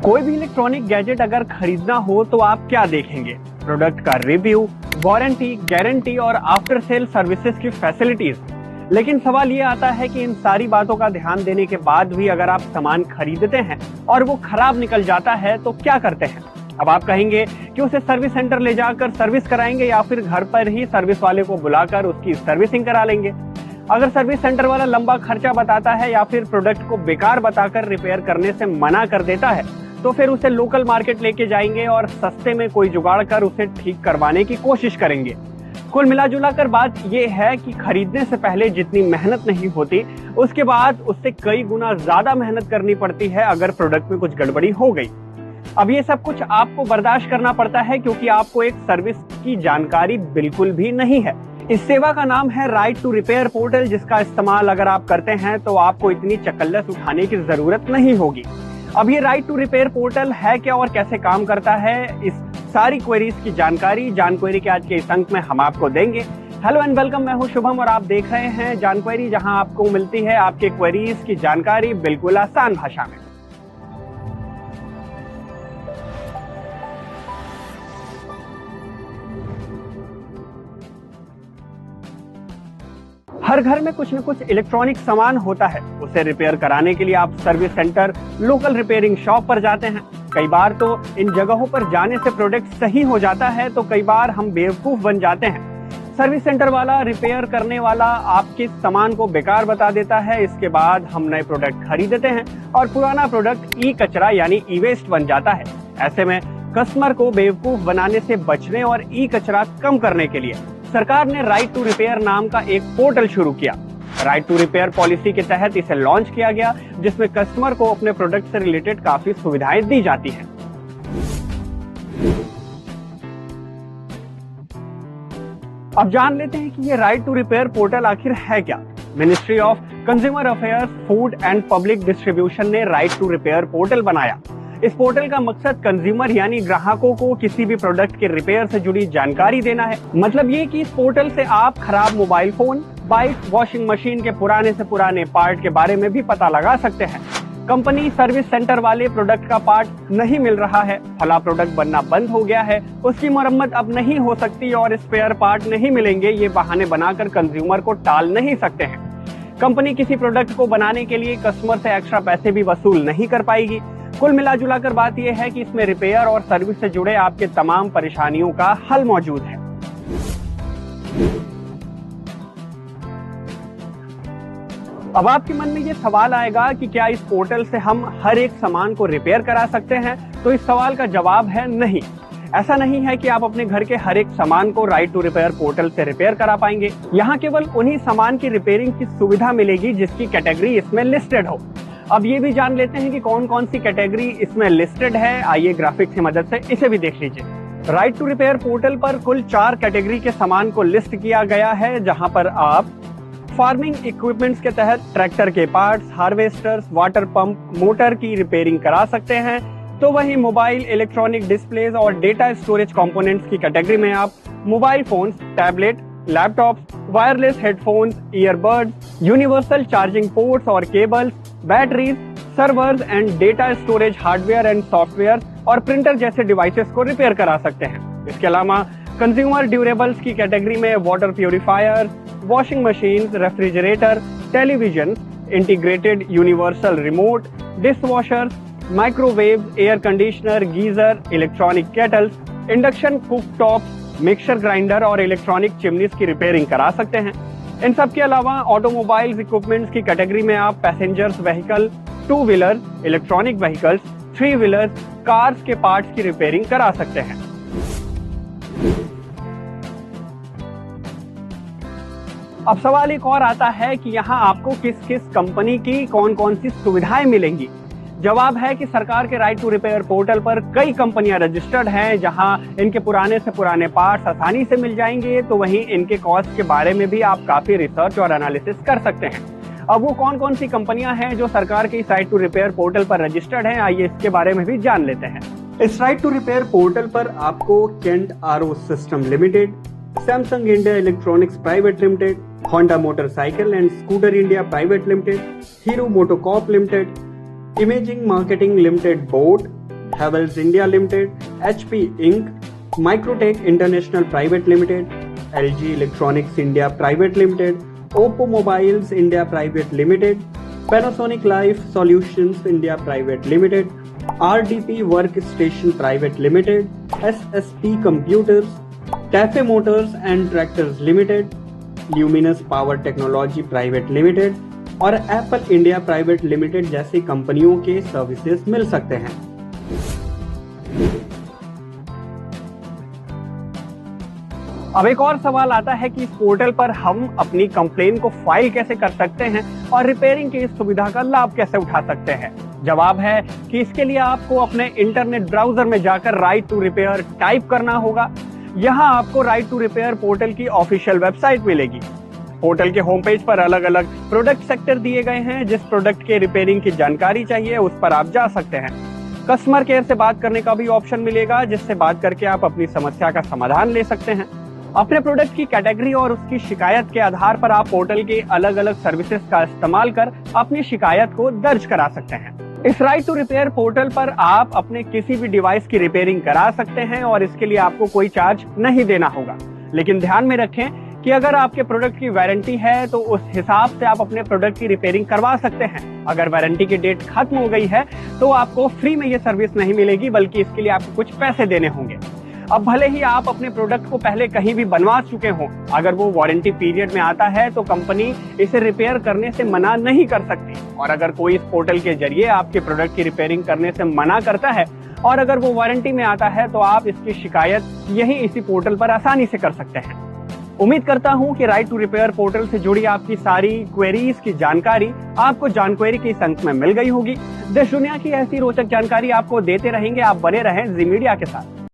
कोई भी electronic gadget अगर खरीदना हो तो आप क्या देखेंगे? प्रोडक्ट का रिव्यू, वारंटी, गारंटी और आफ्टर सेल सर्विसेज की फैसिलिटीज। लेकिन सवाल ये आता है कि इन सारी बातों का ध्यान देने के बाद भी अगर आप सामान खरीदते हैं और वो खराब निकल जाता है तो क्या करते हैं? अब आप कहेंगे कि उसे सर्विस सेंटर ले जाकर सर्विस कराएंगे या फिर घर पर ही सर्विस वाले को बुलाकर उसकी सर्विसिंग करा लेंगे। अगर सर्विस सेंटर वाला लंबा खर्चा बताता है या फिर प्रोडक्ट को बेकार बताकर रिपेयर करने से मना कर देता है तो फिर उसे लोकल मार्केट लेके जाएंगे और सस्ते में कोई जुगाड़ कर उसे ठीक करवाने की कोशिश करेंगे। कुल मिलाजुला कर बात यह है कि खरीदने से पहले जितनी मेहनत नहीं होती उसके बाद उससे कई गुना ज्यादा मेहनत करनी पड़ती है अगर प्रोडक्ट में कुछ गड़बड़ी हो गई। अब ये सब कुछ आपको बर्दाश्त करना पड़ता है क्योंकि आपको एक सर्विस की जानकारी बिल्कुल भी नहीं है। इस सेवा का नाम है राइट टू रिपेयर पोर्टल, जिसका इस्तेमाल अगर आप करते हैं तो आपको इतनी चकल्लस उठाने की जरूरत नहीं होगी। अब ये राइट टू रिपेयर पोर्टल है क्या और कैसे काम करता है, इस सारी क्वेरीज की जानकारी जानक्वेरी के आज के इस अंक में हम आपको देंगे। हेलो एंड वेलकम, मैं हूं शुभम और आप देख रहे हैं जानक्वेरी, जहां आपको मिलती है आपके क्वेरीज की जानकारी बिल्कुल आसान भाषा में। हर घर में कुछ न कुछ इलेक्ट्रॉनिक सामान होता है। उसे रिपेयर कराने के लिए आप service centre, local repairing shop पर जाते हैं। कई बार तो इन जगहों पर जाने से प्रोडक्ट सही हो जाता है तो कई बार हम बेवकूफ बन जाते हैं। सर्विस सेंटर वाला, रिपेयर करने वाला आपके सामान को बेकार बता देता है। इसके बाद हम नए प्रोडक्ट खरीदते हैं और पुराना प्रोडक्ट ई कचरा यानी ई वेस्ट बन जाता है। ऐसे में कस्टमर को बेवकूफ बनाने से बचने और ई कचरा कम करने के लिए सरकार ने राइट टू रिपेयर नाम का एक पोर्टल शुरू किया। राइट टू रिपेयर पॉलिसी के तहत इसे लॉन्च किया गया, जिसमें कस्टमर को अपने प्रोडक्ट से रिलेटेड काफी सुविधाएं दी जाती हैं। अब जान लेते हैं कि ये राइट टू रिपेयर पोर्टल आखिर है क्या। Ministry of consumer affairs, food and public distribution ने राइट टू रिपेयर पोर्टल बनाया। इस पोर्टल का मकसद कंज्यूमर यानी ग्राहकों को किसी भी प्रोडक्ट के रिपेयर से जुड़ी जानकारी देना है। मतलब ये कि इस पोर्टल से आप खराब mobile phone, bike, washing machine के पुराने से पुराने पार्ट के बारे में भी पता लगा सकते हैं। कंपनी, सर्विस सेंटर वाले प्रोडक्ट का पार्ट नहीं मिल रहा है, फला प्रोडक्ट बनना बंद हो गया है, उसकी मरम्मत अब नहीं हो सकती और स्पेयर पार्ट नहीं मिलेंगे, ये बहाने बनाकर कंज्यूमर को टाल नहीं सकते हैं। कंपनी किसी प्रोडक्ट को बनाने के लिए कस्टमर से एक्स्ट्रा पैसे भी वसूल नहीं कर पाएगी। कुल मिलाजुला कर बात यह है कि इसमें रिपेयर और सर्विस से जुड़े आपके तमाम परेशानियों का हल मौजूद है। अब आपके मन में ये सवाल आएगा कि क्या इस पोर्टल से हम हर एक सामान को रिपेयर करा सकते हैं? तो इस सवाल का जवाब है नहीं। ऐसा नहीं है कि आप अपने घर के हर एक सामान को राइट टू रिपेयर पोर्टल से रिपेयर करा पाएंगे। यहाँ केवल उन्हीं सामान की रिपेयरिंग की सुविधा मिलेगी जिसकी कैटेगरी इसमें लिस्टेड हो। अब ये भी जान लेते हैं कि कौन कौन सी कैटेगरी इसमें लिस्टेड है। आइए ग्राफिक्स की मदद से इसे भी देख लीजिए। राइट टू रिपेयर पोर्टल पर कुल 4 कैटेगरी के सामान को लिस्ट किया गया है, जहां पर आप फार्मिंग इक्विपमेंट्स के तहत ट्रैक्टर के parts, harvesters, water pump, motor की रिपेयरिंग करा सकते हैं। तो वहीं मोबाइल, इलेक्ट्रॉनिक डिस्प्लेज और डेटा स्टोरेज कंपोनेंट्स की कैटेगरी में आप mobile phones, tablet, laptops, wireless headphones, earbuds, universal charging ports और cables, batteries, servers and data storage hardware and software और प्रिंटर जैसे डिवाइसेस को रिपेयर करा सकते हैं। इसके अलावा कंज्यूमर ड्यूरेबल्स की कैटेगरी में water purifier, washing machine, refrigerator, television, integrated universal remote, dishwasher, microwave, air conditioner, geyser, electronic kettles, induction cooktop, mixer grinder और इलेक्ट्रॉनिक चिमनीज की रिपेयरिंग करा सकते हैं। इन सब के अलावा ऑटोमोबाइल्स इक्विपमेंट्स की कैटेगरी में आप passengers vehicle, 2 wheeler, electronic vehicles, 3 wheelers, cars के पार्ट्स की रिपेयरिंग करा सकते हैं। अब सवाल एक और आता है कि यहाँ आपको किस किस कंपनी की कौन कौन सी सुविधाएं मिलेंगी। जवाब है कि सरकार के राइट टू रिपेयर पोर्टल पर कई कंपनियां रजिस्टर्ड हैं, जहां इनके पुराने से पुराने पार्ट्स आसानी से मिल जाएंगे। तो वहीं इनके कॉस्ट के बारे में भी आप काफी रिसर्च और एनालिसिस कर सकते हैं। अब वो कौन कौन सी कंपनियां हैं जो सरकार के इस राइट टू रिपेयर पोर्टल पर रजिस्टर्ड हैं, आइए इसके बारे में भी जान लेते हैं। इस राइट टू रिपेयर पोर्टल पर आपको Kent RO system limited, Samsung India electronics private limited, Honda motorcycle and scooter India private limited, hero MotoCorp limited, imaging marketing limited boat, Havells India Limited, HP Inc., Microtech International Private Limited, LG Electronics India Private Limited, Oppo Mobiles India Private Limited, Panasonic Life Solutions India Private Limited, RDP Workstation Private Limited, SSP Computers, Cafe Motors and Tractors Limited, Luminous Power Technology Private Limited और Apple India private limited जैसी कंपनियों के services मिल सकते हैं। अब एक और सवाल आता है कि इस पोर्टल पर हम अपनी कंप्लेन को फाइल कैसे कर सकते हैं और रिपेयरिंग की इस सुविधा का लाभ कैसे उठा सकते हैं। जवाब है कि इसके लिए आपको अपने इंटरनेट ब्राउजर में जाकर राइट टू रिपेयर टाइप करना होगा। यहाँ आपको राइट टू रिपेयर पोर्टल की ऑफिशियल वेबसाइट मिलेगी। पोर्टल के होम पेज पर अलग अलग प्रोडक्ट सेक्टर दिए गए हैं। जिस प्रोडक्ट के रिपेयरिंग की जानकारी चाहिए उस पर आप जा सकते हैं। कस्टमर केयर से बात करने का भी ऑप्शन मिलेगा, जिससे बात करके आप अपनी समस्या का समाधान ले सकते हैं। अपने प्रोडक्ट की कैटेगरी और उसकी शिकायत के आधार पर आप पोर्टल के अलग अलग सर्विसेज का इस्तेमाल कर अपनी शिकायत को दर्ज करा सकते हैं। इस राइट टू रिपेयर पोर्टल पर आप अपने किसी भी डिवाइस की रिपेयरिंग करा सकते हैं और इसके लिए आपको कोई चार्ज नहीं देना होगा। लेकिन ध्यान में रखें कि अगर आपके प्रोडक्ट की वारंटी है तो उस हिसाब से आप अपने प्रोडक्ट की रिपेयरिंग करवा सकते हैं। अगर वारंटी की डेट खत्म हो गई है तो आपको फ्री में ये सर्विस नहीं मिलेगी, बल्कि इसके लिए आपको कुछ पैसे देने होंगे। अब भले ही आप अपने प्रोडक्ट को पहले कहीं भी बनवा चुके हों, अगर वो वारंटी पीरियड में आता है तो कंपनी इसे रिपेयर करने से मना नहीं कर सकती। और अगर कोई इस पोर्टल के जरिए आपके प्रोडक्ट की रिपेयरिंग करने से मना करता है और अगर वो वारंटी में आता है तो आप इसकी शिकायत यही इसी पोर्टल पर आसानी से कर सकते हैं। उम्मीद करता हूं कि राइट टू रिपेयर पोर्टल से जुड़ी आपकी सारी क्वेरीज की जानकारी आपको जानक्वेरी के इस अंक में मिल गई होगी। देश दुनिया की ऐसी रोचक जानकारी आपको देते रहेंगे। आप बने रहें जी मीडिया के साथ।